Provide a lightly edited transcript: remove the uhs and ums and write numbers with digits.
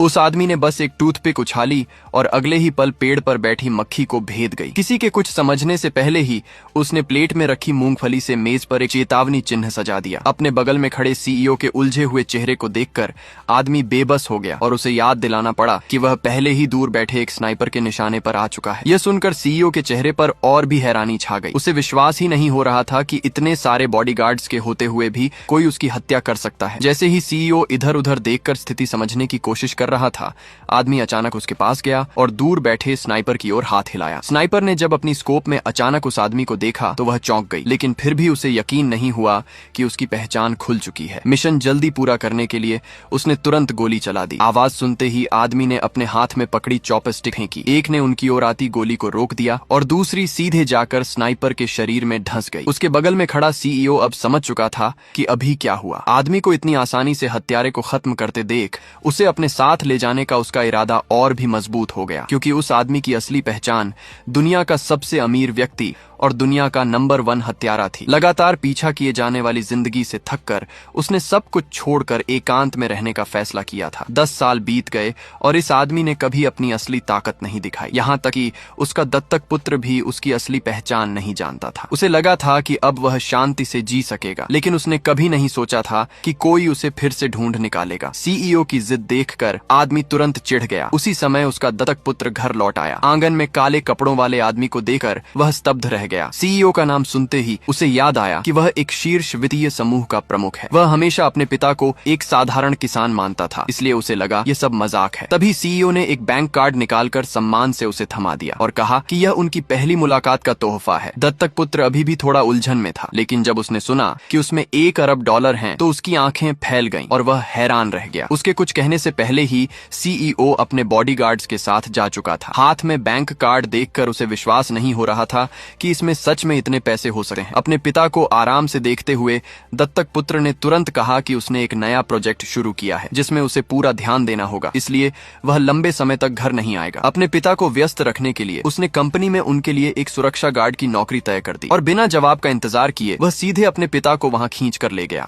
उस आदमी ने बस एक टूथपिक उछाली और अगले ही पल पेड़ पर बैठी मक्खी को भेद गई। किसी के कुछ समझने से पहले ही उसने प्लेट में रखी मूंगफली से मेज पर एक चेतावनी चिन्ह सजा दिया। अपने बगल में खड़े सीईओ के उलझे हुए चेहरे को देखकर आदमी बेबस हो गया और उसे याद दिलाना पड़ा कि वह पहले ही दूर बैठे एक स्नाइपर के निशाने पर आ चुका है। यह सुनकर सीईओ के चेहरे पर और भी हैरानी छा गई। उसे विश्वास ही नहीं हो रहा था कि इतने सारे बॉडीगार्ड्स के होते हुए भी कोई उसकी हत्या कर सकता है। जैसे ही सीईओ इधर उधर देखकर स्थिति समझने की कोशिश कर रहा था, आदमी अचानक उसके पास गया और दूर बैठे स्नाइपर की ओर हाथ हिलाया। स्नाइपर ने जब अपनी स्कोप में अचानक उस आदमी को देखा तो वह चौंक गई, लेकिन फिर भी उसे यकीन नहीं हुआ कि उसकी पहचान खुल चुकी है। मिशन जल्दी पूरा करने के लिए उसने तुरंत गोली चला दी। आवाज सुनते ही आदमी ने अपने हाथ में पकड़ी चॉपस्टिक फेंकी। एक ने उनकी ओर आती गोली को रोक दिया और दूसरी सीधे जाकर स्नाइपर के शरीर में धंस गई। उसके बगल में खड़ा सीईओ अब समझ चुका था कि अभी क्या हुआ। आदमी को इतनी आसानी से हत्यारे को खत्म करते देख उसे अपने साथ ले जाने का उसका इरादा और भी मजबूत हो गया, क्योंकि उस आदमी की असली पहचान दुनिया का सबसे अमीर व्यक्ति और दुनिया का नंबर 1 हत्यारा थी। लगातार पीछा किए जाने वाली जिंदगी से थककर उसने सब कुछ छोड़कर एकांत में रहने का फैसला किया था। 10 साल बीत गए और इस आदमी ने कभी अपनी असली ताकत नहीं दिखाई। यहाँ तक कि उसका दत्तक पुत्र भी उसकी असली पहचान नहीं जानता था। उसे लगा था कि अब वह शांति से जी सकेगा, लेकिन उसने कभी नहीं सोचा था कि कोई उसे फिर से ढूंढ निकालेगा। सीईओ की जिद देखकर आदमी तुरंत चिढ़ गया। उसी समय उसका दत्तक पुत्र घर लौट आया। आंगन में काले कपड़ों वाले आदमी को देखकर वह स्तब्ध रह गया। सीईओ का नाम सुनते ही उसे याद आया कि वह एक शीर्ष वित्तीय समूह का प्रमुख है। वह हमेशा अपने पिता को एक साधारण किसान मानता था, इसलिए उसे लगा ये सब मजाक है। तभी सीईओ ने एक बैंक कार्ड निकालकर सम्मान से उसे थमा दिया और कहा कि यह उनकी पहली मुलाकात का तोहफा है। दत्तक पुत्र अभी भी थोड़ा उलझन में था, लेकिन जब उसने सुना कि उसमें $1 अरब हैं, तो उसकी आंखें फैल गईं और वह हैरान रह गया। उसके कुछ कहने से पहले ही सीईओ अपने बॉडीगार्ड्स के साथ जा चुका था। हाथ में बैंक कार्ड देखकर उसे विश्वास नहीं हो रहा था कि इसमें सच में इतने पैसे हो सकते हैं। अपने पिता को आराम से देखते हुए दत्तक पुत्र ने तुरंत कहा कि उसने एक नया प्रोजेक्ट शुरू किया है जिसमें उसे पूरा ध्यान देना होगा, इसलिए वह लंबे समय तक घर नहीं आएगा। अपने पिता को व्यस्त रखने के लिए उसने कंपनी में उनके लिए एक सुरक्षा गार्ड की नौकरी तय कर दी और बिना जवाब का इंतजार किए वह सीधे अपने पिता को वहां खींच कर ले गया।